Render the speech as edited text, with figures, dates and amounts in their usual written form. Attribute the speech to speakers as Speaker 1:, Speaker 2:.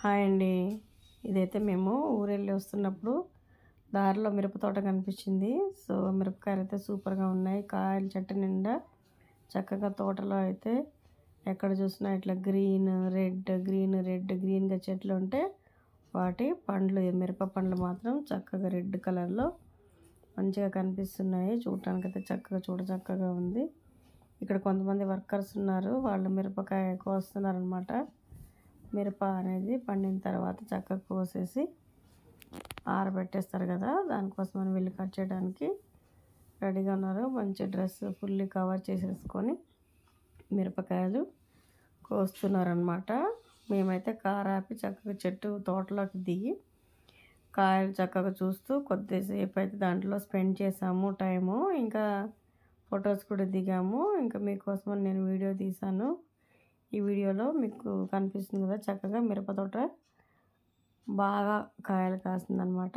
Speaker 1: Hi అండి. ఇదైతే మేము ఊరెళ్ళి వస్తున్నప్పుడు దారిలో మిరప తోట కనిపించింది. సో, మిరపకాయలైతే సూపర్‌గా ఉన్నాయి. కాయలు చెట్టు నిండా చక్కగా తోటలో అయితే ఎక్కడ చూసినా ఇట్లా గ్రీన్, రెడ్, గ్రీన్, రెడ్, గ్రీన్‌గా చెట్లుంటే వాటి పండ్లు మిరప పండ్లు మాత్రం చక్కగా రెడ్ కలర్‌లో మంచిగా కనిపిస్తున్నాయి. చూడటానికైతే చక్కగా చూడచక్కగా ఉంది. ఇక్కడ కొంతమంది వర్కర్స్ ఉన్నారు. వాళ్ళు మిరపకాయ కోస్తున్నారనమాట. మిరప అనేది పండిన తర్వాత చక్కగా కోసేసి ఆరబెట్టేస్తారు కదా, దానికోసమని వీళ్ళు కట్ చేయడానికి రెడీగా ఉన్నారు. మంచి డ్రెస్ ఫుల్లీ కవర్ చేసేసుకొని మిరపకాయలు కోస్తున్నారనమాట. మేమైతే కారు ఆపి చక్కగా చెట్టు తోటలోకి దిగి కాయలు చక్కగా చూస్తూ కొద్దిసేపు అయితే దాంట్లో స్పెండ్ చేసాము టైము. ఇంకా ఫొటోస్ కూడా దిగాము. ఇంకా మీకోసమని నేను వీడియో తీశాను. ఈ వీడియోలో మీకు కనిపిస్తుంది కదా, చక్కగా మిరప తోట బాగా కాయలు కాసిందనమాట.